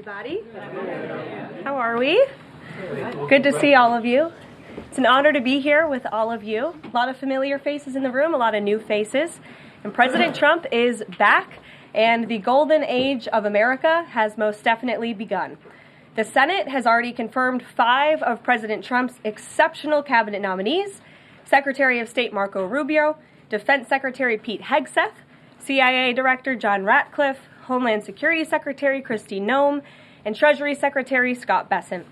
everybody. How are we? Good to see all of you. It's an honor to be here with all of you. A lot of familiar faces in the room, a lot of new faces. And President Trump is back, and the golden age of America has most definitely begun. The Senate has already confirmed 5 of President Trump's exceptional cabinet nominees: Secretary of State Marco Rubio, Defense Secretary Pete Hegseth, CIA Director John Ratcliffe, Homeland Security Secretary Kristi Noem, and Treasury Secretary Scott Bessent.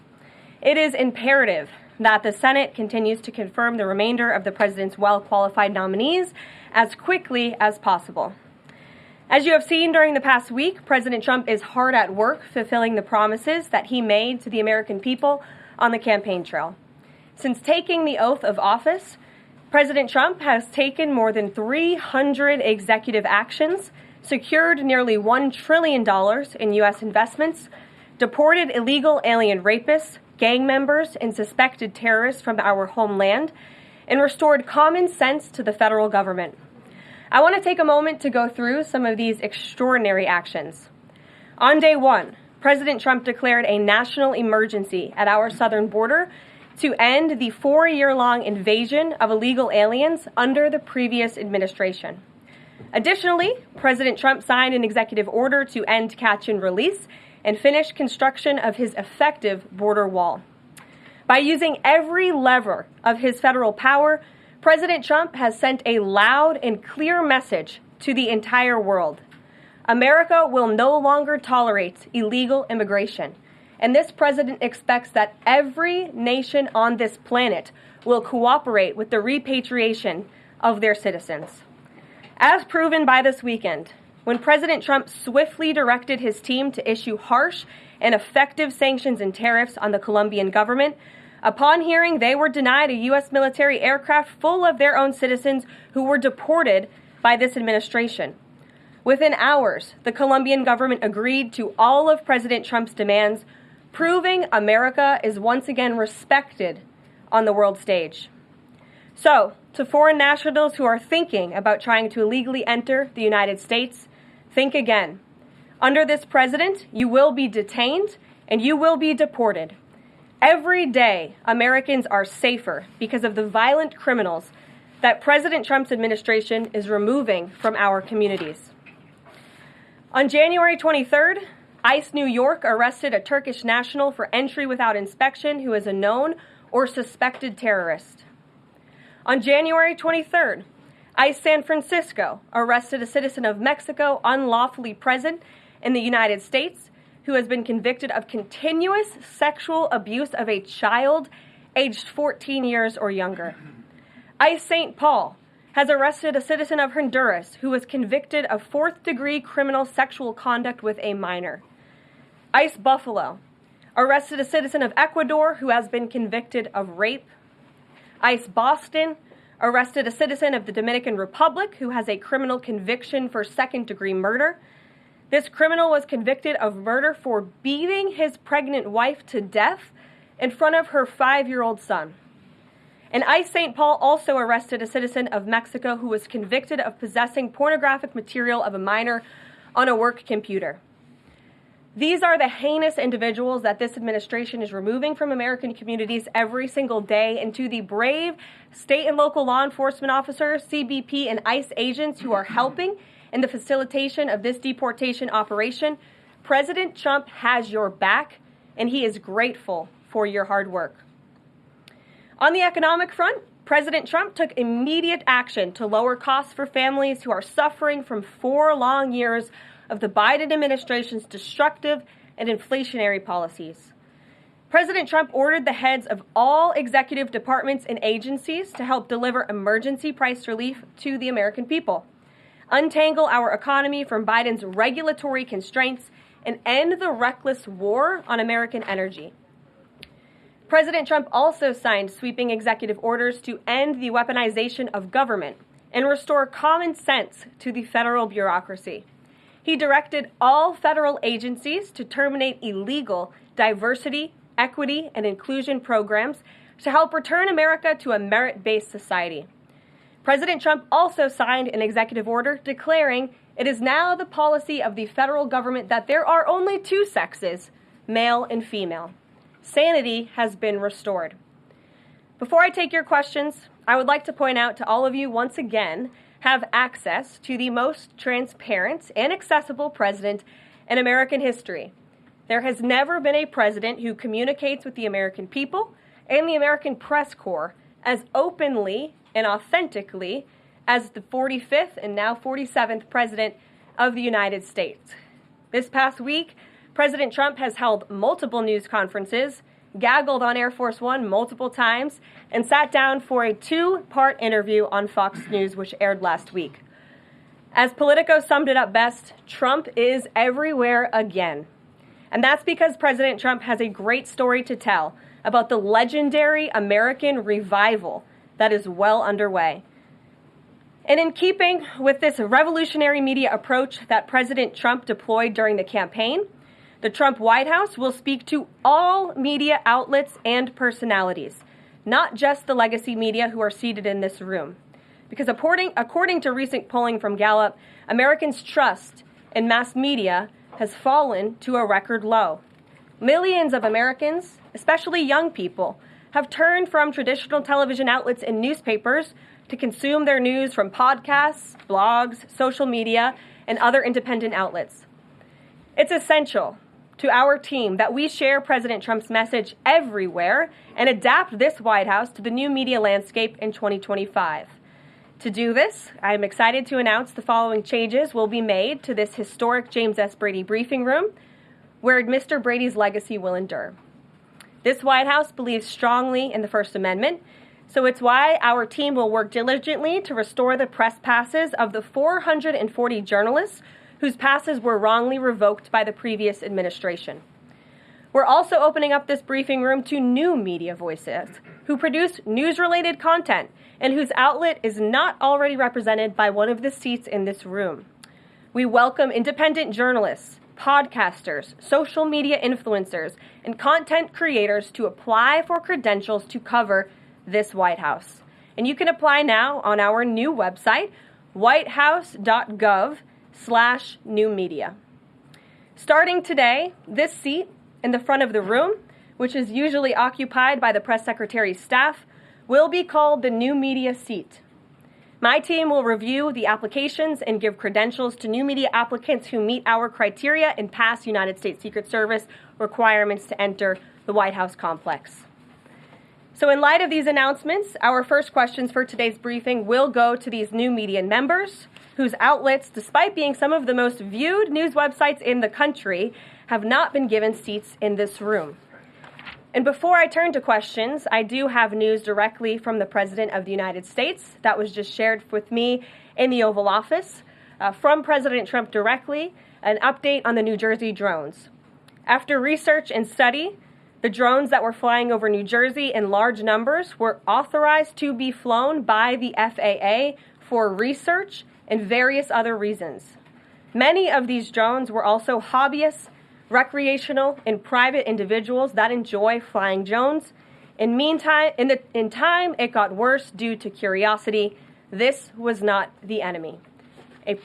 It is imperative that the Senate continues to confirm the remainder of the president's well-qualified nominees as quickly as possible. As you have seen during the past week, President Trump is hard at work fulfilling the promises that he made to the American people on the campaign trail. Since taking the oath of office, President Trump has taken more than 300 executive actions, secured nearly $1 trillion in U.S. investments, deported illegal alien rapists, gang members, and suspected terrorists from our homeland, and restored common sense to the federal government. I want to take a moment to go through some of these extraordinary actions. On day 1, President Trump declared a national emergency at our southern border to end the 4-year-long invasion of illegal aliens under the previous administration. Additionally, President Trump signed an executive order to end catch and release and finish construction of his effective border wall. By using every lever of his federal power, President Trump has sent a loud and clear message to the entire world. America will no longer tolerate illegal immigration, and this president expects that every nation on this planet will cooperate with the repatriation of their citizens. As proven by this weekend, when President Trump swiftly directed his team to issue harsh and effective sanctions and tariffs on the Colombian government, upon hearing they were denied a U.S. military aircraft full of their own citizens who were deported by this administration. Within hours, the Colombian government agreed to all of President Trump's demands, proving America is once again respected on the world stage. So, to foreign nationals who are thinking about trying to illegally enter the United States, think again. Under this president, you will be detained and you will be deported. Every day, Americans are safer because of the violent criminals that President Trump's administration is removing from our communities. On January 23rd, ICE New York arrested a Turkish national for entry without inspection who is a known or suspected terrorist. On January 23rd, ICE San Francisco arrested a citizen of Mexico unlawfully present in the United States who has been convicted of continuous sexual abuse of a child aged 14 years or younger. ICE St. Paul has arrested a citizen of Honduras who was convicted of 4th-degree criminal sexual conduct with a minor. ICE Buffalo arrested a citizen of Ecuador who has been convicted of rape. ICE Boston arrested a citizen of the Dominican Republic who has a criminal conviction for 2nd-degree murder. This criminal was convicted of murder for beating his pregnant wife to death in front of her 5-year-old son. And ICE St. Paul also arrested a citizen of Mexico who was convicted of possessing pornographic material of a minor on a work computer. These are the heinous individuals that this administration is removing from American communities every single day, and to the brave state and local law enforcement officers, CBP, and ICE agents who are helping in the facilitation of this deportation operation, President Trump has your back, and he is grateful for your hard work. On the economic front, President Trump took immediate action to lower costs for families who are suffering from 4 long years of the Biden administration's destructive and inflationary policies. President Trump ordered the heads of all executive departments and agencies to help deliver emergency price relief to the American people, untangle our economy from Biden's regulatory constraints, and end the reckless war on American energy. President Trump also signed sweeping executive orders to end the weaponization of government and restore common sense to the federal bureaucracy. He directed all federal agencies to terminate illegal diversity, equity, and inclusion programs to help return America to a merit-based society. President Trump also signed an executive order declaring it is now the policy of the federal government that there are only 2 sexes, male and female. Sanity has been restored. Before I take your questions, I would like to point out to all of you once again have access to the most transparent and accessible president in American history. There has never been a president who communicates with the American people and the American press corps as openly and authentically as the 45th and now 47th president of the United States. This past week, President Trump has held multiple news conferences, gaggled on Air Force One multiple times, and sat down for a two-part interview on Fox News, which aired last week. As Politico summed it up best, Trump is everywhere again. And that's because President Trump has a great story to tell about the legendary American revival that is well underway. And in keeping with this revolutionary media approach that President Trump deployed during the campaign, the Trump White House will speak to all media outlets and personalities, not just the legacy media who are seated in this room. Because according to recent polling from Gallup, Americans' trust in mass media has fallen to a record low. Millions of Americans, especially young people, have turned from traditional television outlets and newspapers to consume their news from podcasts, blogs, social media, and other independent outlets. It's essential to our team that we share President Trump's message everywhere and adapt this White House to the new media landscape in 2025. To do this, I am excited to announce the following changes will be made to this historic James S. Brady briefing room, where Mr. Brady's legacy will endure. This White House believes strongly in the First Amendment, so it's why our team will work diligently to restore the press passes of the 440 journalists whose passes were wrongly revoked by the previous administration. We're also opening up this briefing room to new media voices who produce news-related content and whose outlet is not already represented by one of the seats in this room. We welcome independent journalists, podcasters, social media influencers, and content creators to apply for credentials to cover this White House. And you can apply now on our new website, whitehouse.gov/newmedia. Starting today, this seat in the front of the room, which is usually occupied by the press secretary's staff, will be called the new media seat. My team will review the applications and give credentials to new media applicants who meet our criteria and pass United States Secret Service requirements to enter the White House complex. So in light of these announcements, our first questions for today's briefing will go to these new media members whose outlets, despite being some of the most viewed news websites in the country, have not been given seats in this room. And before I turn to questions, I do have news directly from the President of the United States that was just shared with me in the Oval Office from President Trump directly, an update on the New Jersey drones. After research and study, the drones that were flying over New Jersey in large numbers were authorized to be flown by the FAA for research and various other reasons. Many of these drones were also hobbyists, recreational, and private individuals that enjoy flying drones. In time, it got worse due to curiosity. This was not the enemy.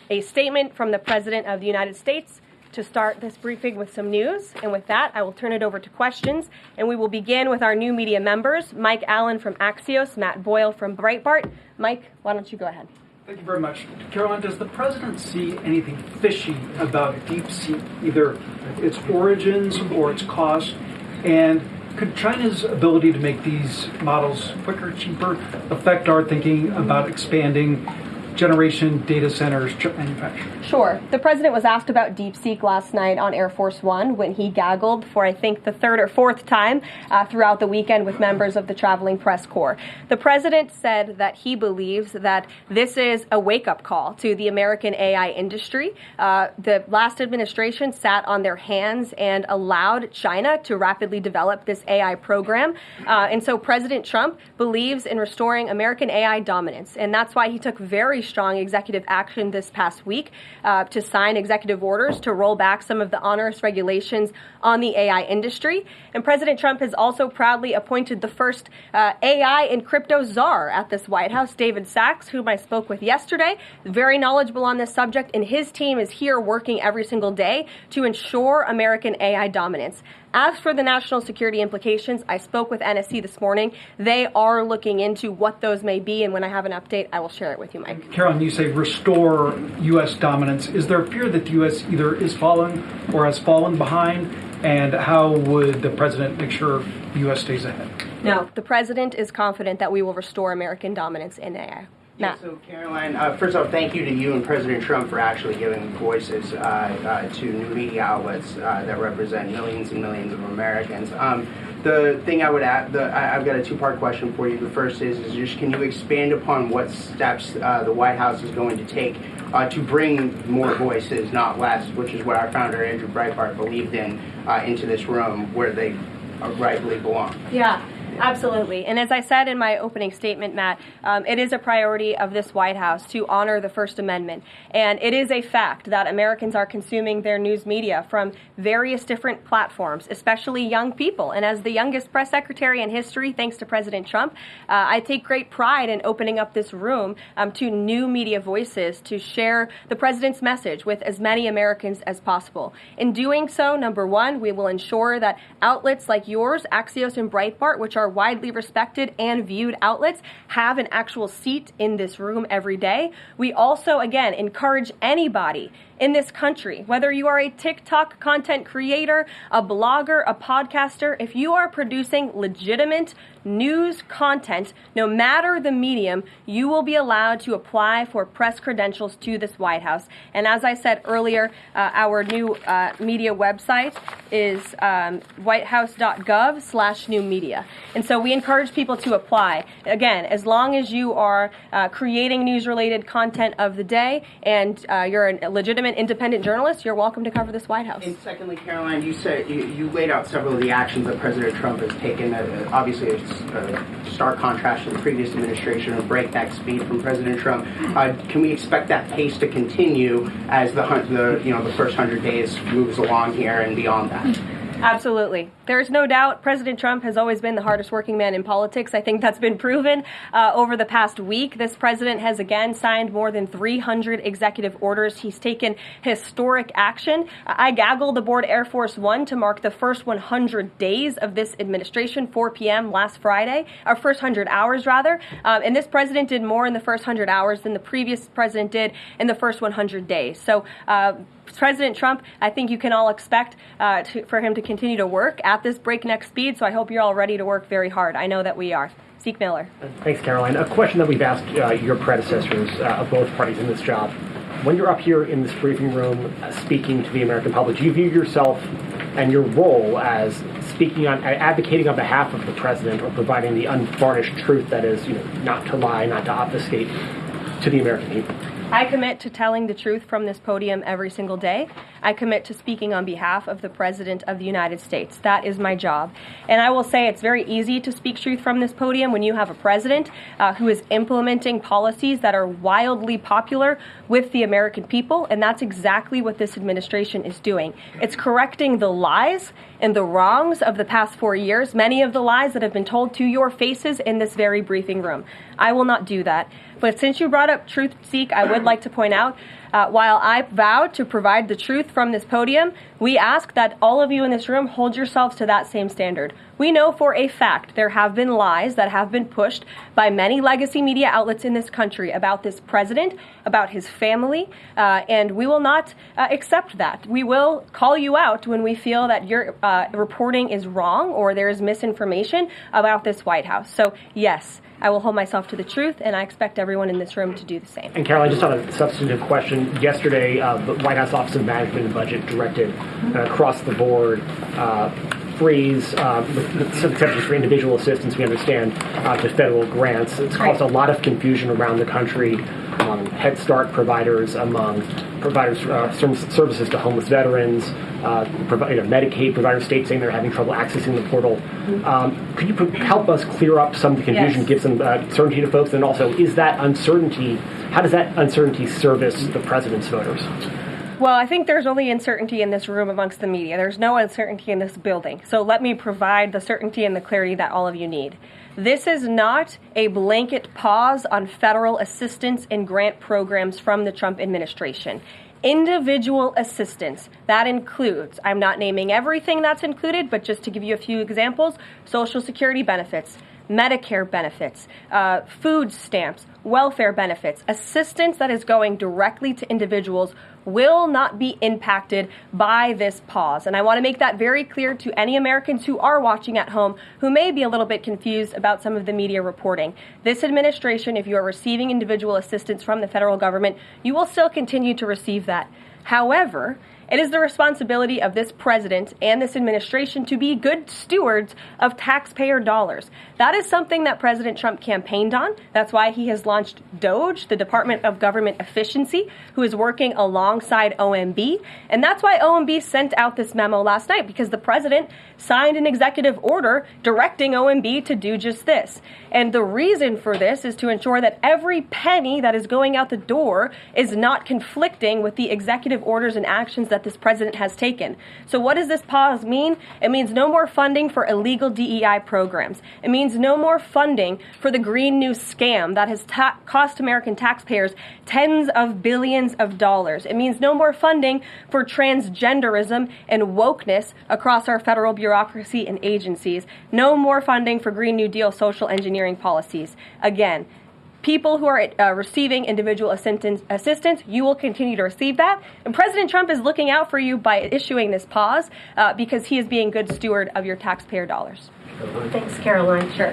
A statement from the President of the United States to start this briefing with some news. And with that, I will turn it over to questions. And we will begin with our new media members, Mike Allen from Axios, Matt Boyle from Breitbart. Mike, why don't you go ahead? Thank you very much. Karoline, does the president see anything fishy about DeepSeek, either its origins or its cost? And could China's ability to make these models quicker, cheaper, affect our thinking about expanding generation data centers, chip manufacturing? Sure. The president was asked about DeepSeek last night on Air Force One when he gaggled for, I think, the third or fourth time throughout the weekend with members of the traveling press corps. The president said that he believes that this is a wake-up call to the American AI industry. The last administration sat on their hands and allowed China to rapidly develop this AI program. And so President Trump believes in restoring American AI dominance. And that's why he took very strong executive action this past week to sign executive orders to roll back some of the onerous regulations on the AI industry. And President Trump has also proudly appointed the first AI and crypto czar at this White House, David Sachs, whom I spoke with yesterday, very knowledgeable on this subject, and his team is here working every single day to ensure American AI dominance. As for the national security implications, I spoke with NSC this morning. They are looking into what those may be, and when I have an update, I will share it with you, Mike. Karoline, you say restore U.S. dominance. Is there a fear that the U.S. either is falling or has fallen behind? And how would the president make sure the U.S. stays ahead? No, the president is confident that we will restore American dominance in AI. Yeah, so Karoline, first off, thank you to you and President Trump for actually giving voices to new media outlets that represent millions and millions of Americans. The thing I would add, I've got a two-part question for you. The first is just can you expand upon what steps the White House is going to take to bring more voices, not less, which is what our founder, Andrew Breitbart, believed in, into this room where they rightfully belong? Yeah. Absolutely. And as I said in my opening statement, Matt, it is a priority of this White House to honor the First Amendment. And it is a fact that Americans are consuming their news media from various different platforms, especially young people. And as the youngest press secretary in history, thanks to President Trump, I take great pride in opening up this room to new media voices to share the president's message with as many Americans as possible. In doing so, number one, we will ensure that outlets like yours, Axios and Breitbart, which are widely respected and viewed outlets, have an actual seat in this room every day. We also, again, encourage anybody in this country, whether you are a TikTok content creator, a blogger, a podcaster, if you are producing legitimate news content, no matter the medium, you will be allowed to apply for press credentials to this White House. And as I said earlier, our new media website is whitehouse.gov/new media. And so we encourage people to apply. Again, as long as you are creating news-related content of the day and you're a legitimate independent journalist, you're welcome to cover this White House. And secondly, Karoline, you said you laid out several of the actions that President Trump has taken. Obviously, it's a stark contrast to the previous administration of breakneck speed from President Trump. Can we expect that pace to continue as the first 100 days moves along here and beyond that? Absolutely. There's no doubt President Trump has always been the hardest working man in politics. I think that's been proven over the past week. This president has again signed more than 300 executive orders. He's taken historic action. I gaggled aboard Air Force One to mark the first 100 days of this administration, 4 p.m. last Friday, or first 100 hours rather. And this president did more in the first 100 hours than the previous president did in the first 100 days. So President Trump, I think you can all expect for him to continue to work at this breakneck speed, so I hope you're all ready to work very hard. I know that we are. Zeke Miller. Thanks, Karoline. A question that we've asked your predecessors of both parties in this job. When you're up here in this briefing room speaking to the American public, do you view yourself and your role as advocating on behalf of the president or providing the unvarnished truth that is, not to lie, not to obfuscate to the American people? I commit to telling the truth from this podium every single day. I commit to speaking on behalf of the President of the United States. That is my job. And I will say it's very easy to speak truth from this podium when you have a president who is implementing policies that are wildly popular with the American people. And that's exactly what this administration is doing. It's correcting the lies and the wrongs of the past 4 years, many of the lies that have been told to your faces in this very briefing room. I will not do that. But since you brought up truth, Zeke, I would like to point out, while I vow to provide the truth from this podium, we ask that all of you in this room hold yourselves to that same standard. We know for a fact there have been lies that have been pushed by many legacy media outlets in this country about this president, about his family, and we will not accept that. We will call you out when we feel that your reporting is wrong or there is misinformation about this White House. So, yes, I will hold myself to the truth, and I expect everyone in this room to do the same. And Karoline, just on a substantive question, yesterday the White House Office of Management and Budget directed across the board freeze, with some exceptions for individual assistance, we understand, to federal grants. It's caused a lot of confusion around the country among Head Start providers, among providers services to homeless veterans, Medicaid providers, states saying they're having trouble accessing the portal. Could you help us clear up some of the confusion, give some certainty to folks? And also, is that uncertainty, how does that uncertainty service the president's voters? Well, I think there's only uncertainty in this room amongst the media. There's no uncertainty in this building. So let me provide the certainty and the clarity that all of you need. This is not a blanket pause on federal assistance and grant programs from the Trump administration. individual assistance. That includes, I'm not naming everything that's included, but just to give you a few examples, Social Security benefits, Medicare benefits, food stamps, welfare benefits, assistance that is going directly to individuals will not be impacted by this pause. And I want to make that very clear to any Americans who are watching at home who may be a little bit confused about some of the media reporting. This administration, if you are receiving individual assistance from the federal government, you will still continue to receive that. However, it is the responsibility of this president and this administration to be good stewards of taxpayer dollars. That is something that President Trump campaigned on. That's why he has launched DOGE, the Department of Government Efficiency, who is working alongside OMB. And that's why OMB sent out this memo last night, because the president signed an executive order directing OMB to do just this. And the reason for this is to ensure that every penny that is going out the door is not conflicting with the executive orders and actions that this president has taken. So what does this pause mean? It means no more funding for illegal DEI programs. It means no more funding for the Green New scam that has cost American taxpayers tens of billions of dollars. It means no more funding for transgenderism and wokeness across our federal bureaucracy and agencies. No more funding for Green New Deal social engineering policies. Again, people who are receiving individual assistance, you will continue to receive that. And President Trump is looking out for you by issuing this pause because he is being good steward of your taxpayer dollars. Thanks, Caroline. Sure.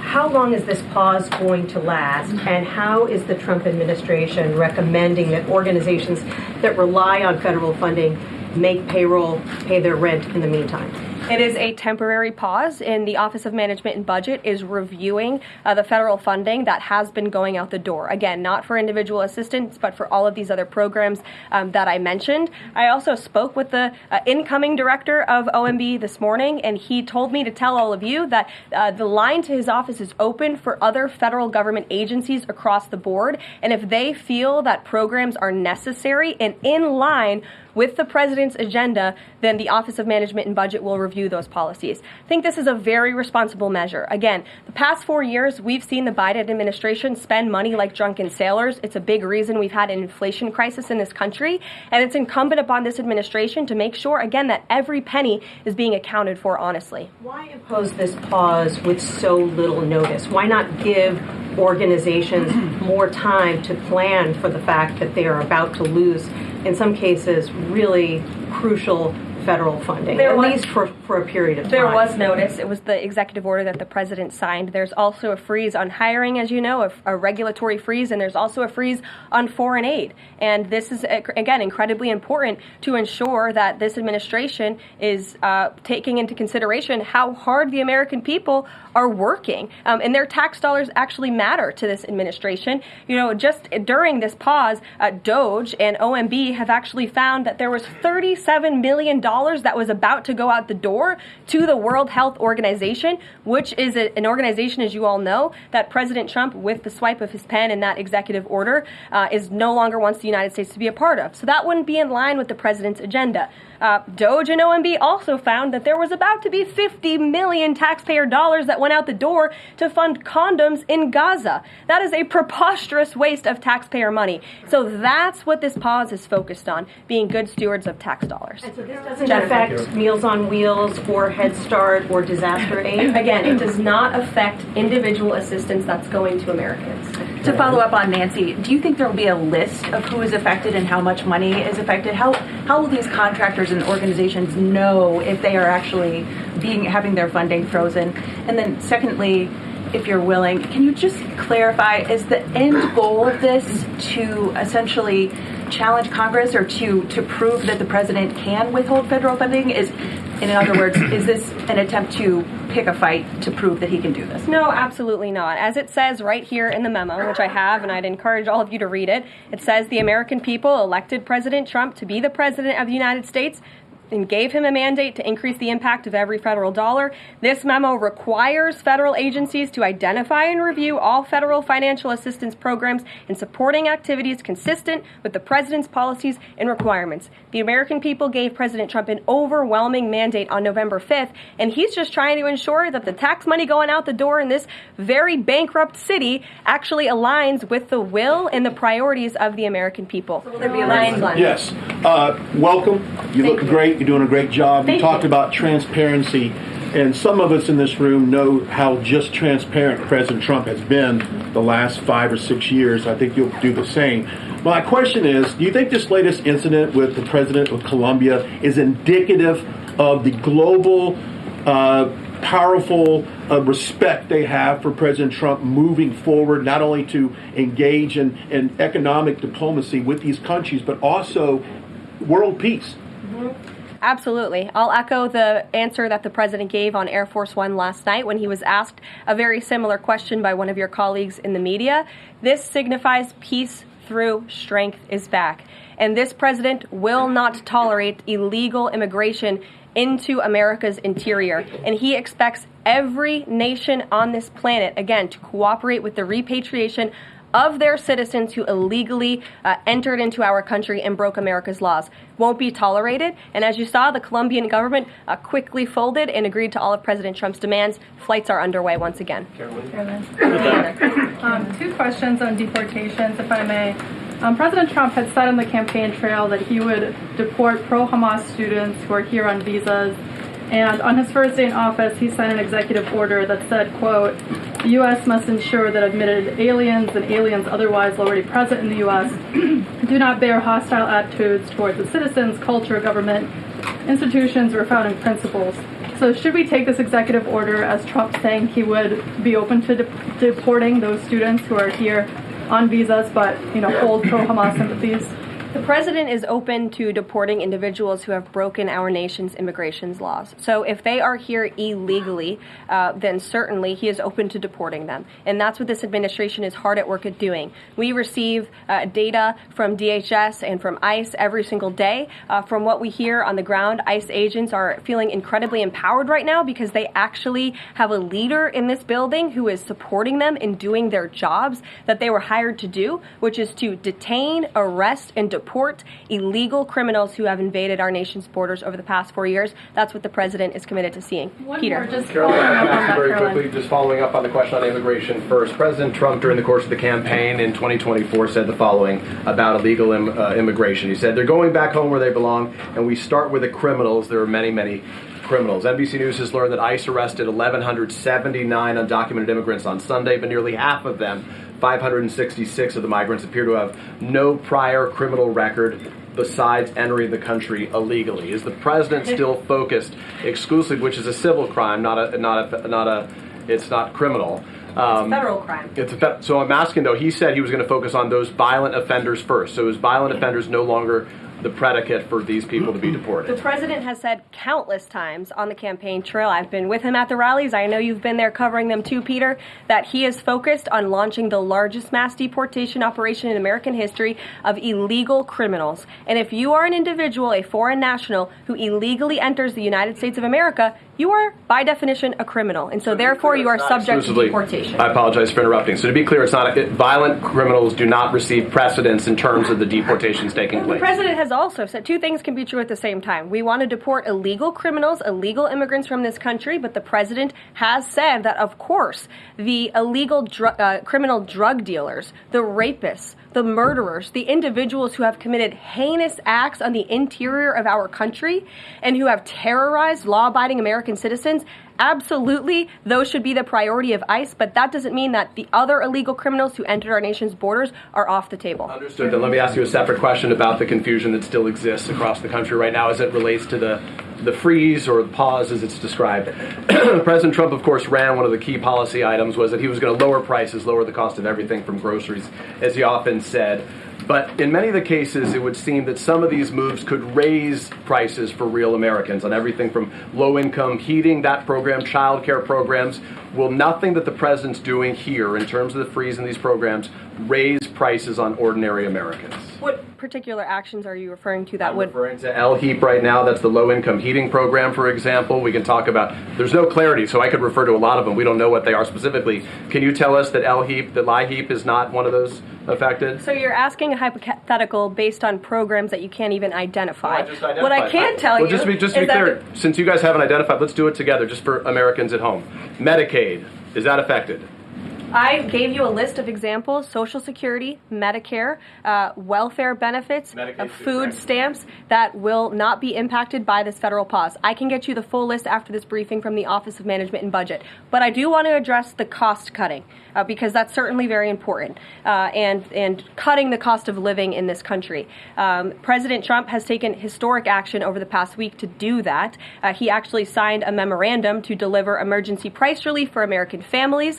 How long is this pause going to last, and how is the Trump administration recommending that organizations that rely on federal funding make payroll, pay their rent in the meantime? It is a temporary pause, and the Office of Management and Budget is reviewing the federal funding that has been going out the door. Again, not for individual assistance, but for all of these other programs that I mentioned. I also spoke with the incoming director of OMB this morning, and he told me to tell all of you that the line to his office is open for other federal government agencies across the board, and if they feel that programs are necessary and in line with the president's agenda, then the Office of Management and Budget will review those policies. I think this is a very responsible measure. Again, the past 4 years, we've seen the Biden administration spend money like drunken sailors. It's a big reason we've had an inflation crisis in this country, and it's incumbent upon this administration to make sure, again, that every penny is being accounted for honestly. Why impose this pause with so little notice? Why not give organizations more time to plan for the fact that they are about to lose, in some cases, really crucial federal funding, at least for a period of time? There was notice. It was the executive order that the president signed. There's also a freeze on hiring, as you know, a regulatory freeze, and there's also a freeze on foreign aid. And this is, again, incredibly important to ensure that this administration is taking into consideration how hard the American people are working. And their tax dollars actually matter to this administration. You know, just during this pause, DOGE and OMB have actually found that there was $37 million that was about to go out the door to the World Health Organization, which is an organization, as you all know, that President Trump, with the swipe of his pen in that executive order, is no longer wants the United States to be a part of. So that wouldn't be in line with the president's agenda. DOGE and OMB also found that there was about to be 50 million taxpayer dollars that went out the door to fund condoms in Gaza. That is a preposterous waste of taxpayer money. So that's what this pause is focused on, being good stewards of tax dollars. And so this doesn't affect Meals on Wheels or Head Start or disaster aid? Again, it does not affect individual assistance that's going to Americans. To follow up on Nancy, do you think there will be a list of who is affected and how much money is affected? How will these contractors and organizations know if they are actually having their funding frozen? And then secondly, if you're willing, can you just clarify, is the end goal of this to essentially challenge Congress or to prove that the president can withhold federal funding? In other words, is this an attempt to pick a fight to prove that he can do this? No, absolutely not. As it says right here in the memo, which I have, and I'd encourage all of you to read it, it says the American people elected President Trump to be the president of the United States and gave him a mandate to increase the impact of every federal dollar. This memo requires federal agencies to identify and review all federal financial assistance programs and supporting activities consistent with the president's policies and requirements. The American people gave President Trump an overwhelming mandate on November 5th, and he's just trying to ensure that the tax money going out the door in this very bankrupt city actually aligns with the will and the priorities of the American people. Will there be a line? Yes. Welcome. You look great. You're doing a great job. You talked about transparency, and some of us in this room know how just transparent President Trump has been the last 5 or 6 years. I think you'll do the same. My question is, do you think this latest incident with the president of Colombia is indicative of the global, powerful respect they have for President Trump moving forward, not only to engage in economic diplomacy with these countries, but also world peace? Absolutely. I'll echo the answer that the president gave on Air Force One last night when he was asked a very similar question by one of your colleagues in the media. This signifies peace through strength is back. And this president will not tolerate illegal immigration into America's interior. And he expects every nation on this planet, again, to cooperate with the repatriation of their citizens who illegally entered into our country and broke America's laws. Won't be tolerated. And as you saw, the Colombian government quickly folded and agreed to all of President Trump's demands. Flights are underway once again. Karoline. Two questions on deportations, if I may. President Trump had said on the campaign trail that he would deport pro-Hamas students who are here on visas. And on his first day in office, he signed an executive order that said, quote, the U.S. must ensure that admitted aliens and aliens otherwise already present in the U.S. do not bear hostile attitudes towards the citizens, culture, government, institutions, or founding principles. So should we take this executive order as Trump saying he would be open to deporting those students who are here on visas but, hold pro-Hamas sympathies? The president is open to deporting individuals who have broken our nation's immigration laws. So if they are here illegally, then certainly he is open to deporting them. And that's what this administration is hard at work at doing. We receive data from DHS and from ICE every single day. From what we hear on the ground, ICE agents are feeling incredibly empowered right now because they actually have a leader in this building who is supporting them in doing their jobs that they were hired to do, which is to detain, arrest, and deport illegal criminals who have invaded our nation's borders over the past 4 years. That's what the president is committed to seeing. Peter. Very quickly, just following up on the question on immigration first. President Trump, during the course of the campaign in 2024, said the following about illegal immigration. He said, they're going back home where they belong, and we start with the criminals. There are many, many criminals. NBC News has learned that ICE arrested 1,179 undocumented immigrants on Sunday, but nearly half of them, 566 of the migrants, appear to have no prior criminal record besides entering the country illegally. Is the president still focused exclusively, which is a civil crime, it's not criminal? It's a federal crime. So I'm asking, though, he said he was going to focus on those violent offenders first. So is violent offenders no longer the predicate for these people to be deported? The president has said countless times on the campaign trail, I've been with him at the rallies, I know you've been there covering them too, Peter, that he is focused on launching the largest mass deportation operation in American history of illegal criminals. And if you are an individual, a foreign national, who illegally enters the United States of America, you are, by definition, a criminal. And so therefore, you are subject to deportation. I apologize for interrupting. So to be clear, it's not violent criminals do not receive precedence in terms of the deportations taking place. The president has also said two things can be true at the same time. We want to deport illegal criminals, illegal immigrants from this country, but the president has said that, of course, the illegal criminal drug dealers, the rapists, the murderers, the individuals who have committed heinous acts on the interior of our country and who have terrorized law-abiding American citizens, absolutely, those should be the priority of ICE, but that doesn't mean that the other illegal criminals who entered our nation's borders are off the table. Understood. Then let me ask you a separate question about the confusion that still exists across the country right now as it relates to the freeze or the pause as it's described. President Trump, of course, ran one of the key policy items was that he was going to lower prices, lower the cost of everything from groceries, as he often said. But in many of the cases, it would seem that some of these moves could raise prices for real Americans on everything from low-income heating, that program, child care programs. Will nothing that the president's doing here in terms of the freeze in these programs raise prices on ordinary Americans? What particular actions are you referring to that I'm would... referring to LHEAP right now. That's the low-income heating program, for example. We can talk about... There's no clarity, so I could refer to a lot of them. We don't know what they are specifically. Can you tell us that LHEAP, that LIHEAP, is not one of those affected? So you're asking a hypothetical based on programs that you can't even identify. No, I just identified. What I can tell you just to be clear, since you guys haven't identified, let's do it together, just for Americans at home. Medicaid, is that affected? I gave you a list of examples: Social Security, Medicare, welfare benefits, food stamps that will not be impacted by this federal pause. I can get you the full list after this briefing from the Office of Management and Budget. But I do want to address the cost cutting because that's certainly very important and cutting the cost of living in this country. President Trump has taken historic action over the past week to do that. He actually signed a memorandum to deliver emergency price relief for American families,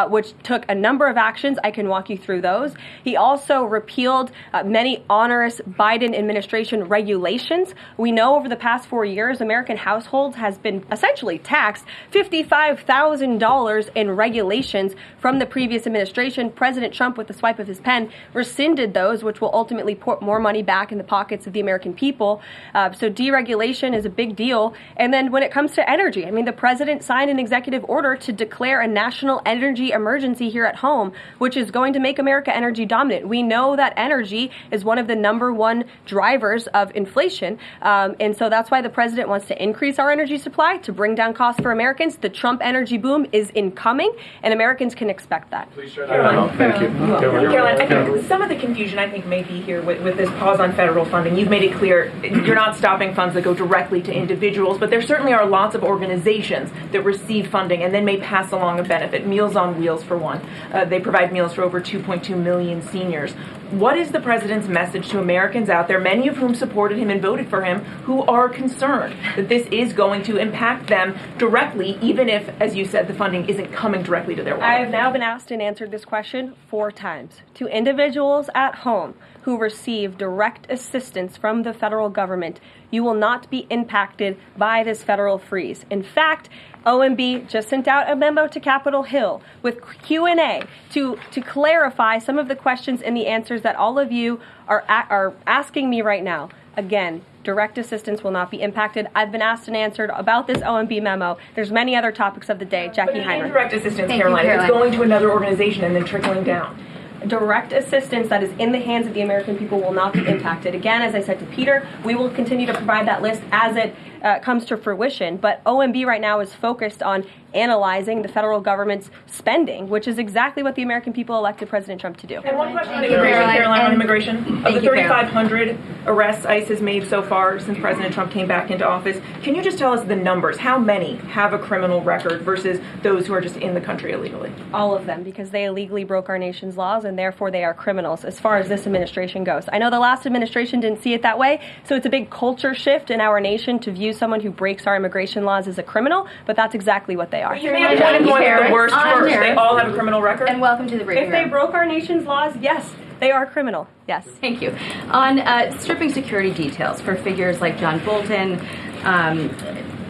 which took a number of actions. I can walk you through those. He also repealed many onerous Biden administration regulations. We know over the past 4 years, American households has been essentially taxed $55,000 in regulations from the previous administration. President Trump, with the swipe of his pen, rescinded those, which will ultimately put more money back in the pockets of the American people. So deregulation is a big deal. And then when it comes to energy, I mean, the president signed an executive order to declare a national energy emergency here at home, which is going to make America energy dominant. We know that energy is one of the #1 drivers of inflation. And so that's why the president wants to increase our energy supply to bring down costs for Americans. The Trump energy boom is incoming, and Americans can expect that. Please share that out. Thank you. Karoline, I think some of the confusion may be here with this pause on federal funding. You've made it clear you're not stopping funds that go directly to individuals, but there certainly are lots of organizations that receive funding and then may pass along a benefit. Meals on Wheels, for one. They provide meals for over 2.2 million seniors. What is the president's message to Americans out there, many of whom supported him and voted for him, who are concerned that this is going to impact them directly, even if, as you said, the funding isn't coming directly to their wallet? I have now been asked and answered this question 4 times. To individuals at home who receive direct assistance from the federal government, you will not be impacted by this federal freeze. In fact, OMB just sent out a memo to Capitol Hill with Q&A to clarify some of the questions and the answers that all of you are asking me right now. Again, direct assistance will not be impacted. I've been asked and answered about this OMB memo. There's many other topics of the day. Jackie Heinrich. Direct assistance, Caroline, it's going to another organization and then trickling down. Direct assistance that is in the hands of the American people will not be impacted. Again, as I said to Peter, we will continue to provide that list as it comes to fruition. But OMB right now is focused on analyzing the federal government's spending, which is exactly what the American people elected President Trump to do. And one question on immigration, Caroline, on immigration. Of the 3,500 arrests ICE has made so far since President Trump came back into office, can you just tell us the numbers? How many have a criminal record versus those who are just in the country illegally? All of them, because they illegally broke our nation's laws, and therefore they are criminals as far as this administration goes. I know the last administration didn't see it that way, so it's a big culture shift in our nation to view someone who breaks our immigration laws as a criminal, but that's exactly what they are. You made a point of going with the worst first. They all have a criminal record? And welcome to the briefing If they room. broke our nation's laws, yes, they are criminal. Yes. Thank you. On stripping security details for figures like John Bolton,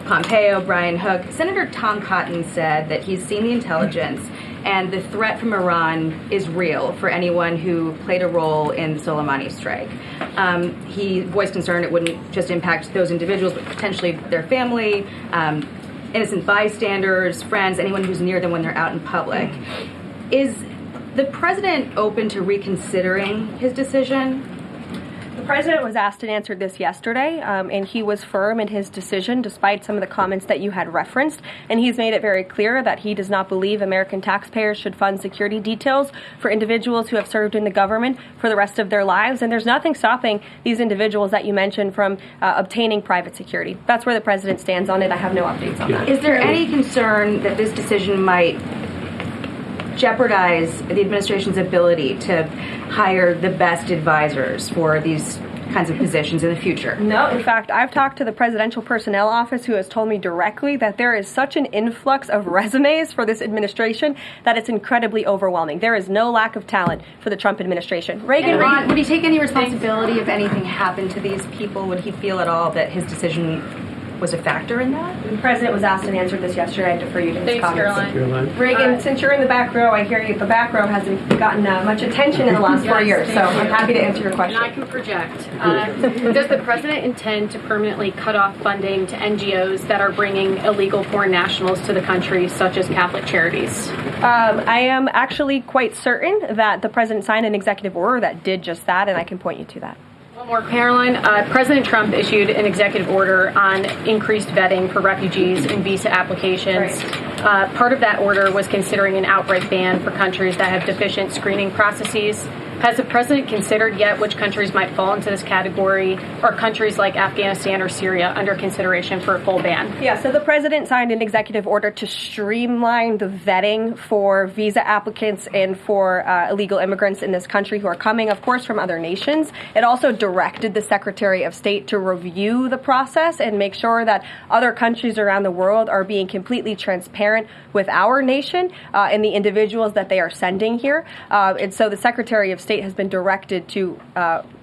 Pompeo, Brian Hook, Senator Tom Cotton said that he's seen the intelligence and the threat from Iran is real for anyone who played a role in the Soleimani strike. He voiced concern it wouldn't just impact those individuals, but potentially their family, innocent bystanders, friends, anyone who's near them when they're out in public. Is the president open to reconsidering his decision? The president was asked and answered this yesterday, and he was firm in his decision despite some of the comments that you had referenced. And he's made it very clear that he does not believe American taxpayers should fund security details for individuals who have served in the government for the rest of their lives. And there's nothing stopping these individuals that you mentioned from obtaining private security. That's where the president stands on it. I have no updates on that. Is there any concern that this decision might jeopardize the administration's ability to hire the best advisors for these kinds of positions in the future? No, in fact, I've talked to the Presidential Personnel Office, who has told me directly that there is such an influx of resumes for this administration that it's incredibly overwhelming. There is no lack of talent for the Trump administration. Reagan, Ron, would he take any responsibility if anything happened to these people? Would he feel at all that his decision was a factor in that? The president was asked and answered this yesterday. I defer you to his Thanks, comments. Caroline. Reagan, since you're in the back row, I hear you. The back row hasn't gotten much attention in the last 4 years, so I'm happy to answer your question. And I can project. Does the president intend to permanently cut off funding to NGOs that are bringing illegal foreign nationals to the country, such as Catholic charities? I am actually quite certain that the president signed an executive order that did just that, and I can point you to that. One more, Caroline. President Trump issued an executive order on increased vetting for refugees and visa applications. Right. Part of that order was considering an outright ban for countries that have deficient screening processes. Has the president considered yet which countries might fall into this category, or countries like Afghanistan or Syria under consideration for a full ban? Yeah, so the president signed an executive order to streamline the vetting for visa applicants and for illegal immigrants in this country who are coming, of course, from other nations. It also directed the Secretary of State to review the process and make sure that other countries around the world are being completely transparent with our nation and the individuals that they are sending here. And so the Secretary of State has been directed to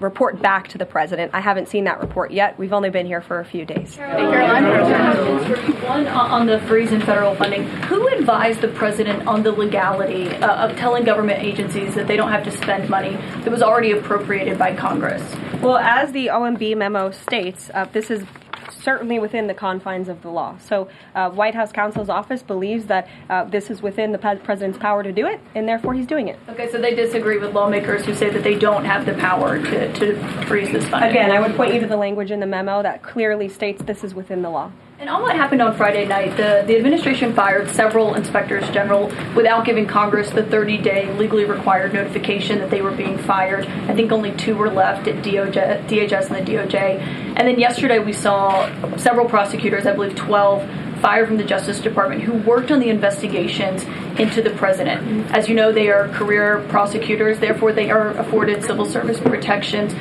report back to the president. I haven't seen that report yet. We've only been here for a few days. One, on the freeze in federal funding, who advised the president on the legality of telling government agencies that they don't have to spend money that was already appropriated by Congress? Well, as the OMB memo states, this is certainly within the confines of the law. So White House counsel's office believes that this is within the president's power to do it, and therefore he's doing it. Okay, so they disagree with lawmakers who say that they don't have the power to freeze this funding. Again, I would point you to the language in the memo that clearly states this is within the law. And on what happened on Friday night, the administration fired several inspectors general without giving Congress the 30-day legally required notification that they were being fired. I think only 2 were left at DHS and the DOJ. And then yesterday we saw several prosecutors, I believe 12, fired from the Justice Department who worked on the investigations into the president. As you know, they are career prosecutors, therefore they are afforded civil service protections.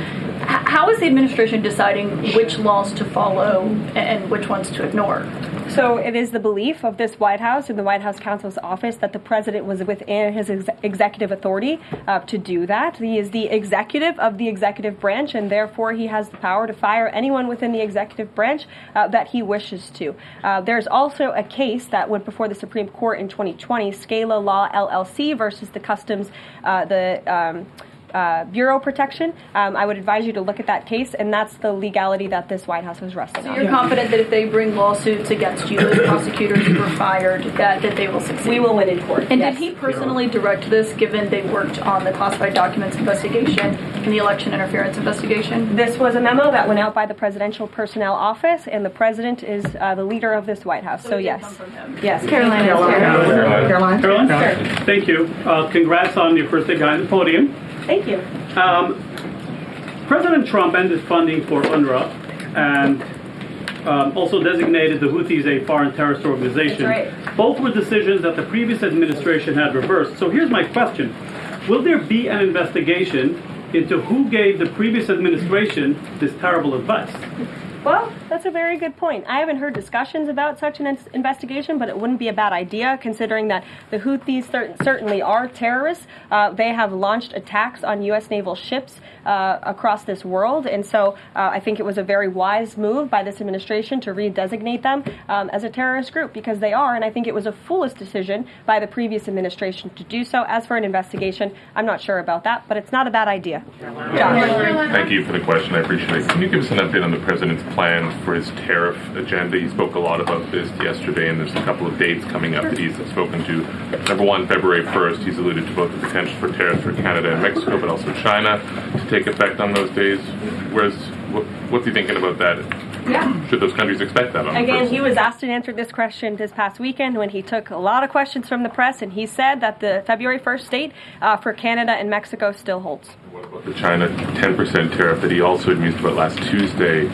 How is the administration deciding which laws to follow and which ones to ignore? So it is the belief of this White House and the White House counsel's office that the president was within his executive authority to do that. He is the executive of the executive branch, and therefore he has the power to fire anyone within the executive branch that he wishes to. There's also a case that went before the Supreme Court in 2020, Scala Law LLC versus the Customs, Bureau Protection. I would advise you to look at that case, and that's the legality that this White House is resting on. So you're confident that if they bring lawsuits against you, those prosecutors who were fired, that they will succeed? We will win in court. And yes. Did he personally direct this, given they worked on the classified documents investigation and the election interference investigation? This was a memo that went out by the Presidential Personnel Office, and the president is the leader of this White House. So yes. Yes. Caroline. Caroline? Sure. Thank you. Congrats on your first day behind the podium. Thank you. President Trump ended funding for UNRWA and also designated the Houthis a foreign terrorist organization. That's right. Both were decisions that the previous administration had reversed. So here's my question. Will there be an investigation into who gave the previous administration this terrible advice? Well, that's a very good point. I haven't heard discussions about such an investigation, but it wouldn't be a bad idea considering that the Houthis certainly are terrorists. They have launched attacks on U.S. naval ships across this world, and so I think it was a very wise move by this administration to redesignate them as a terrorist group, because they are, and I think it was a foolish decision by the previous administration to do so. As for an investigation, I'm not sure about that, but it's not a bad idea. Josh. Thank you for the question. I appreciate it. Can you give us an update on the president's plans for his tariff agenda? He spoke a lot about this yesterday, and there's a couple of dates coming up that he's spoken to. Number one, February 1st, he's alluded to both the potential for tariffs for Canada and Mexico, but also China to take effect on those days. What's he thinking about that? Yeah. Should those countries expect that? Again, he was asked and answered this question this past weekend when he took a lot of questions from the press, and he said that the February 1st date for Canada and Mexico still holds. What about the China 10% tariff that he also had mused about last Tuesday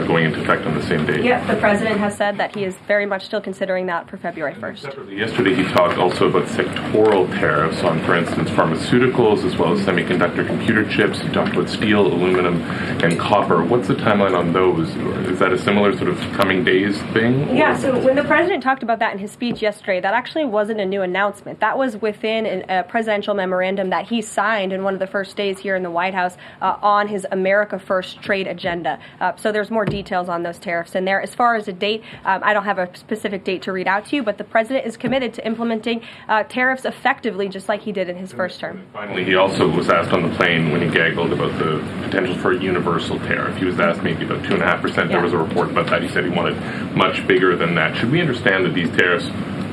going into effect on the same day? Yeah, the president has said that he is very much still considering that for February 1st. Separately, yesterday he talked also about sectoral tariffs on, for instance, pharmaceuticals as well as semiconductor computer chips. He talked about steel, aluminum, and copper. What's the timeline on those? Is that a similar sort of coming days thing? Yeah, so when the president talked about that in his speech yesterday, that actually wasn't a new announcement. That was within a presidential memorandum that he signed in one of the first days here in the White House on his America First trade agenda. So there's more details on those tariffs in there. As far as a date, I don't have a specific date to read out to you, but the president is committed to implementing tariffs effectively, just like he did in his first term. Finally, he also was asked on the plane when he gaggled about the potential for a universal tariff. He was asked maybe about 2.5%. There was a report about that. He said he wanted much bigger than that. Should we understand that these tariffs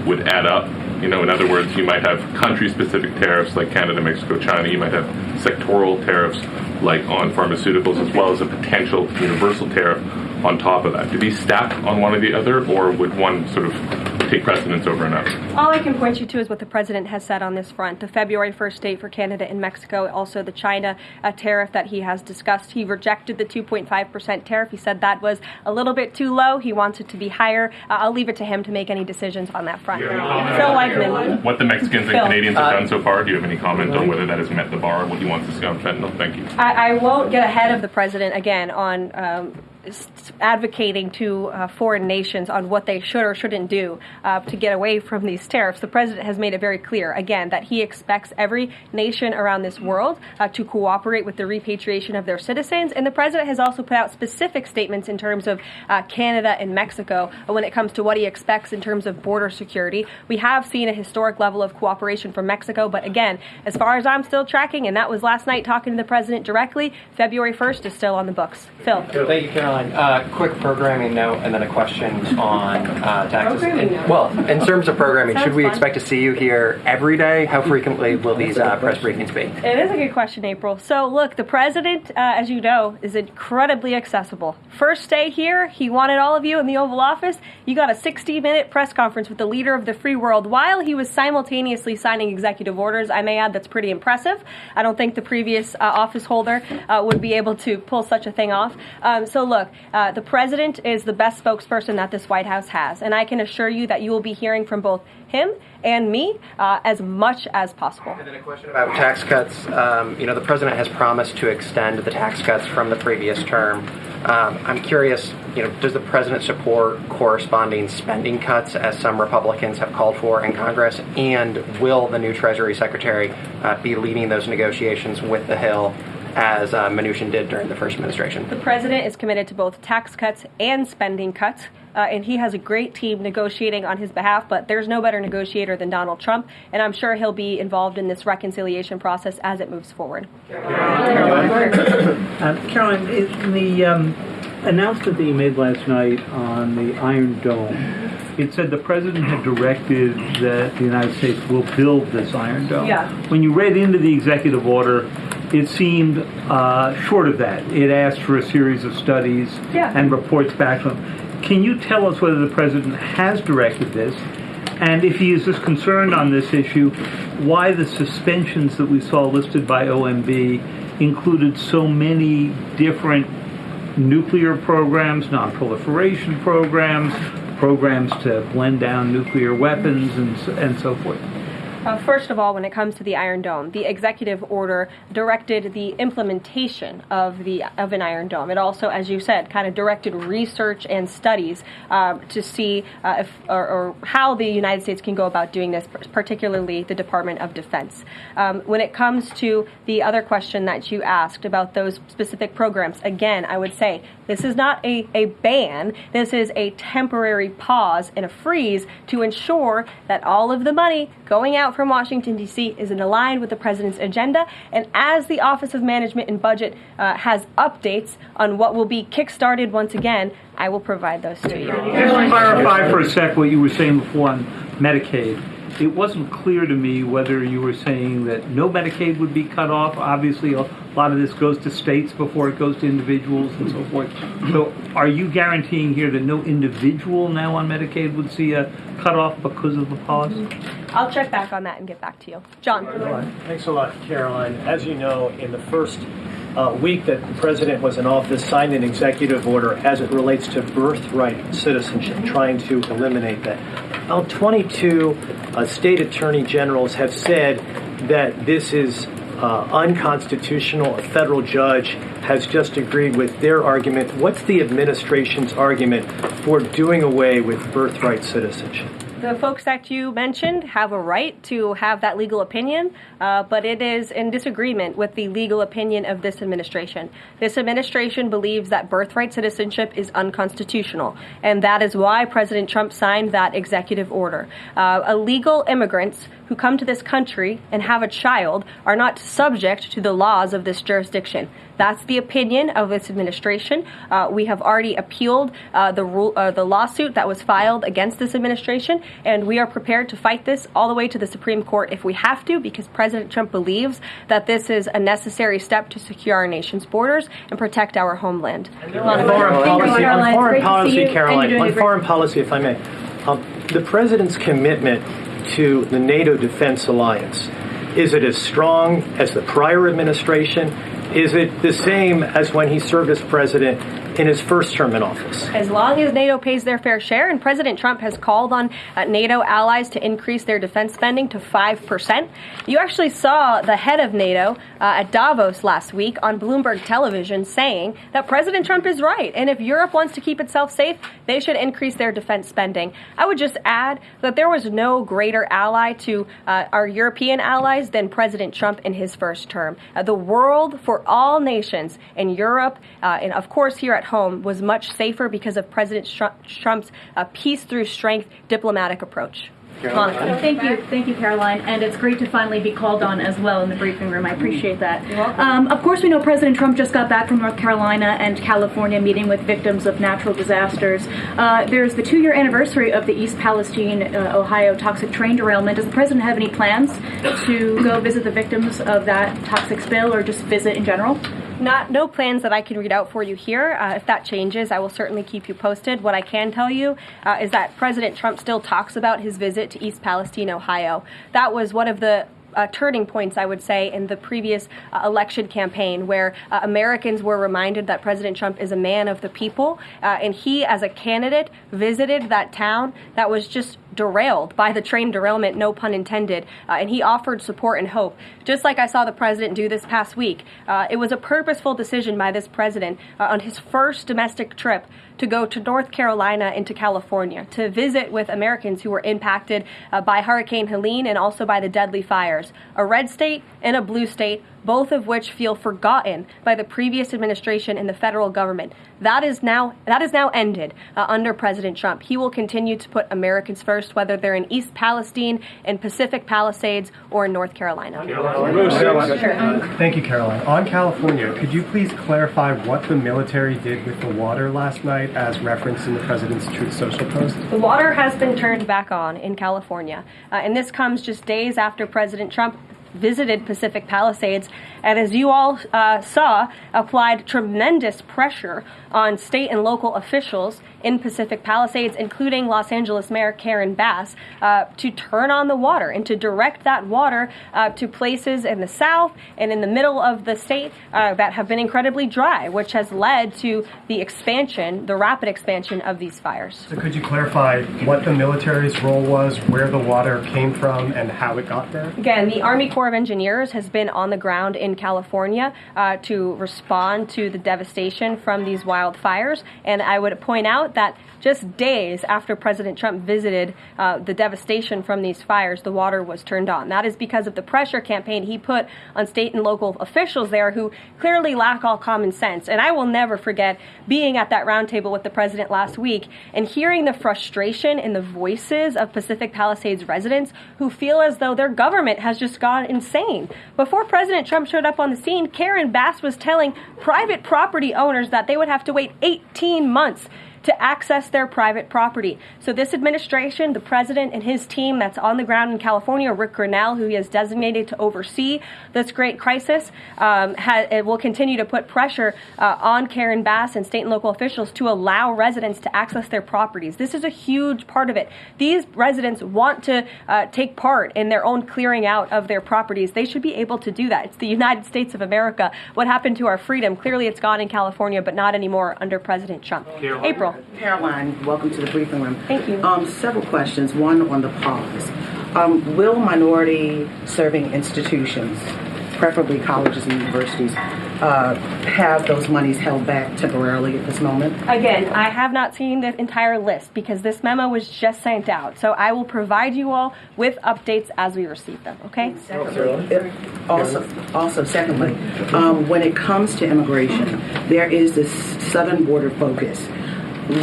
would add up? You know, in other words, you might have country-specific tariffs like Canada, Mexico, China. You might have sectoral tariffs like on pharmaceuticals, as well as a potential universal tariff on top of that. Do these stack on one or the other, or would one sort of take precedence over another? All I can point you to is what the president has said on this front. The February 1st date for Canada and Mexico, also the China tariff that he has discussed. He rejected the 2.5% tariff. He said that was a little bit too low. He wants it to be higher. I'll leave it to him to make any decisions on that front. Phil Weigman. What the Mexicans and Canadians have done so far, do you have any comment on whether that has met the bar, what he wants to see on fentanyl? Thank you. I won't get ahead of the president again on advocating to foreign nations on what they should or shouldn't do to get away from these tariffs. The president has made it very clear, again, that he expects every nation around this world to cooperate with the repatriation of their citizens. And the president has also put out specific statements in terms of Canada and Mexico when it comes to what he expects in terms of border security. We have seen a historic level of cooperation from Mexico, but again, as far as I'm still tracking, and that was last night talking to the president directly, February 1st is still on the books. Phil. Thank you, Caroline. Quick programming note and then a question on taxes. In terms of programming, should we expect to see you here every day? How frequently will these press briefings be? It is a good question, April. So look, the president, as you know, is incredibly accessible. First day here, he wanted all of you in the Oval Office. You got a 60-minute press conference with the leader of the free world while he was simultaneously signing executive orders. I may add that's pretty impressive. I don't think the previous office holder would be able to pull such a thing off. So look, the president is the best spokesperson that this White House has, and I can assure you that you will be hearing from both him and me as much as possible. And then a question about tax cuts. The president has promised to extend the tax cuts from the previous term. I'm curious, does the president support corresponding spending cuts as some Republicans have called for in Congress? And will the new Treasury Secretary be leading those negotiations with the Hill as Mnuchin did during the first administration? The president is committed to both tax cuts and spending cuts, and he has a great team negotiating on his behalf, but there's no better negotiator than Donald Trump, and I'm sure he'll be involved in this reconciliation process as it moves forward. Caroline, in the announcement that you made last night on the Iron Dome, it said the president had directed that the United States will build this Iron Dome. Yeah. When you read into the executive order, it seemed short of that. It asked for a series of studies and reports back from him. Can you tell us whether the president has directed this? And if he is as concerned on this issue, why the suspensions that we saw listed by OMB included so many different nuclear programs, non-proliferation programs, programs to blend down nuclear weapons, and so forth? First of all, when it comes to the Iron Dome, the executive order directed the implementation of an Iron Dome. It also, as you said, kind of directed research and studies to see if or how the United States can go about doing this, particularly the Department of Defense. When it comes to the other question that you asked about those specific programs, again, I would say this is not a ban. This is a temporary pause and a freeze to ensure that all of the money going out from Washington, D.C. is aligned with the president's agenda. And as the Office of Management and Budget has updates on what will be kickstarted once again, I will provide those to you. Just to clarify for a sec what you were saying before on Medicaid. It wasn't clear to me whether you were saying that no Medicaid would be cut off. Obviously, a lot of this goes to states before it goes to individuals and so forth. So are you guaranteeing here that no individual now on Medicaid would see a cutoff because of the pause? I'll check back on that and get back to you. John. Thanks a lot, Caroline. As you know, in the first week that the president was in office, signed an executive order as it relates to birthright citizenship, trying to eliminate that. Now, 22 state attorney generals have said that this is unconstitutional. A federal judge has just agreed with their argument. What's the administration's argument for doing away with birthright citizenship? The folks that you mentioned have a right to have that legal opinion, but it is in disagreement with the legal opinion of this administration. This administration believes that birthright citizenship is unconstitutional, and that is why President Trump signed that executive order. Illegal immigrants who come to this country and have a child are not subject to the laws of this jurisdiction. That's the opinion of this administration. We have already appealed the lawsuit that was filed against this administration, and we are prepared to fight this all the way to the Supreme Court if we have to, because President Trump believes that this is a necessary step to secure our nation's borders and protect our homeland. On foreign policy, Caroline, on foreign policy, if I may, the president's commitment to the NATO Defense Alliance, is it as strong as the prior administration? Is it the same as when he served as president in his first term in office? As long as NATO pays their fair share, and President Trump has called on NATO allies to increase their defense spending to 5%. You actually saw the head of NATO at Davos last week on Bloomberg television saying that President Trump is right, and if Europe wants to keep itself safe, they should increase their defense spending. I would just add that there was no greater ally to our European allies than President Trump in his first term. The world for all nations in Europe, and of course here at home, was much safer because of President Trump's peace through strength diplomatic approach. Thank you, Caroline. And it's great to finally be called on as well in the briefing room. I appreciate that. Of course, we know President Trump just got back from North Carolina and California meeting with victims of natural disasters. There's the 2-year anniversary of the East Palestine, Ohio toxic train derailment. Does the president have any plans to go visit the victims of that toxic spill, or just visit in general? No plans that I can read out for you here. If that changes, I will certainly keep you posted. What I can tell you is that President Trump still talks about his visit to East Palestine, Ohio. That was one of the turning points, I would say, in the previous election campaign, where Americans were reminded that President Trump is a man of the people, and he, as a candidate, visited that town that was just derailed by the train derailment, no pun intended, and he offered support and hope, just like I saw the president do this past week. It was a purposeful decision by this president on his first domestic trip to go to North Carolina and to California to visit with Americans who were impacted by Hurricane Helene and also by the deadly fires. A red state and a blue state, both of which feel forgotten by the previous administration and the federal government. That is now ended under President Trump. He will continue to put Americans first, whether they're in East Palestine, in Pacific Palisades, or in North Carolina. Thank you, Caroline. On California, could you please clarify what the military did with the water last night, as referenced in the president's Truth Social post? The water has been turned back on in California, and this comes just days after President Trump visited Pacific Palisades, and as you all saw, applied tremendous pressure on state and local officials in Pacific Palisades, including Los Angeles Mayor Karen Bass, to turn on the water and to direct that water to places in the south and in the middle of the state that have been incredibly dry, which has led to the expansion, the rapid expansion of these fires. So could you clarify what the military's role was, where the water came from, and how it got there? Again, the Army Corps of Engineers has been on the ground in California to respond to the devastation from these wildfires, and I would point out that just days after President Trump visited the devastation from these fires, the water was turned on. That is because of the pressure campaign he put on state and local officials there who clearly lack all common sense. And I will never forget being at that roundtable with the president last week and hearing the frustration in the voices of Pacific Palisades residents who feel as though their government has just gone insane. Before President Trump showed up on the scene, Karen Bass was telling private property owners that they would have to wait 18 months to access their private property. So this administration, the president and his team that's on the ground in California, Rick Grinnell, who he has designated to oversee this great crisis, it will continue to put pressure on Karen Bass and state and local officials to allow residents to access their properties. This is a huge part of it. These residents want to take part in their own clearing out of their properties. They should be able to do that. It's the United States of America. What happened to our freedom? Clearly it's gone in California, but not anymore under President Trump. April. Caroline, welcome to the briefing room. Thank you. Several questions. One on the pause. Will minority serving institutions preferably colleges and universities, have those monies held back temporarily at this moment? Again, I have not seen the entire list because this memo was just sent out. So I will provide you all with updates as we receive them, okay? Also, secondly, when it comes to immigration, there is this southern border focus.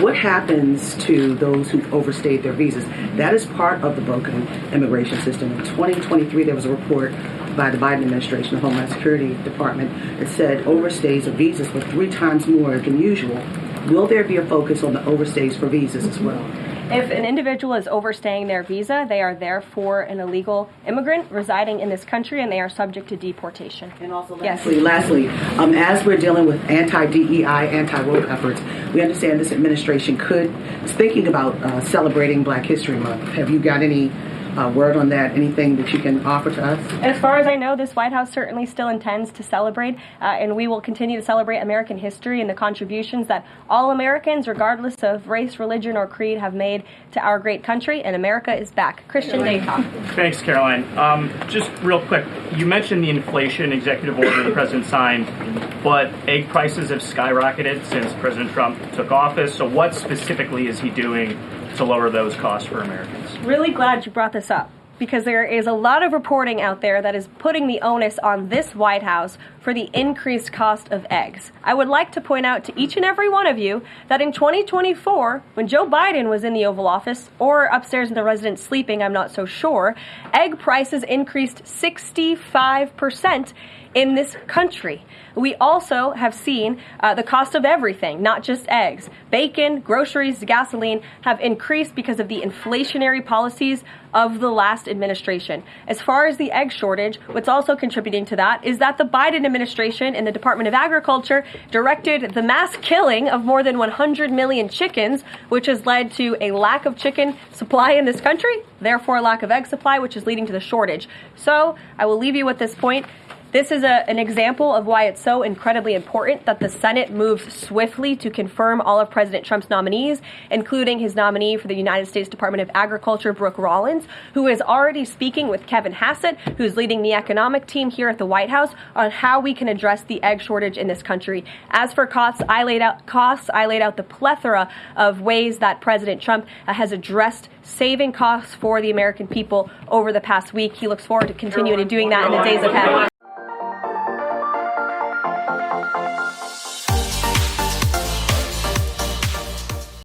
What happens to those who've overstayed their visas? That is part of the broken immigration system. In 2023, there was a report by the Biden administration, the Homeland Security Department, that said overstays of visas were 3 times more than usual. Will there be a focus on the overstays for visas as well? If an individual is overstaying their visa, they are therefore an illegal immigrant residing in this country, and they are subject to deportation. And also, lastly, as we're dealing with anti-DEI, anti-woke efforts, we understand this administration is thinking about celebrating Black History Month. Have you got any word on that? Anything that you can offer to us? As far as I know, this White House certainly still intends to celebrate, and we will continue to celebrate American history and the contributions that all Americans, regardless of race, religion, or creed, have made to our great country, and America is back. Christian Daycock. Thanks, Caroline. Just real quick, you mentioned the inflation executive order the president signed, but egg prices have skyrocketed since President Trump took office. So what specifically is he doing to lower those costs for Americans? Really glad you brought this up, because there is a lot of reporting out there that is putting the onus on this White House for the increased cost of eggs. I would like to point out to each and every one of you that in 2024, when Joe Biden was in the Oval Office, or upstairs in the residence sleeping, I'm not so sure, egg prices increased 65% in this country. We also have seen the cost of everything, not just eggs. Bacon, groceries, gasoline have increased because of the inflationary policies of the last administration. As far as the egg shortage, what's also contributing to that is that the Biden administration and the Department of Agriculture directed the mass killing of more than 100 million chickens, which has led to a lack of chicken supply in this country, therefore a lack of egg supply, which is leading to the shortage. So I will leave you with this point. This is an example of why it's so incredibly important that the Senate moves swiftly to confirm all of President Trump's nominees, including his nominee for the United States Department of Agriculture, Brooke Rollins, who is already speaking with Kevin Hassett, who's leading the economic team here at the White House, on how we can address the egg shortage in this country. As for costs, I laid out the plethora of ways that President Trump has addressed saving costs for the American people over the past week. He looks forward to continuing to doing that in the days ahead.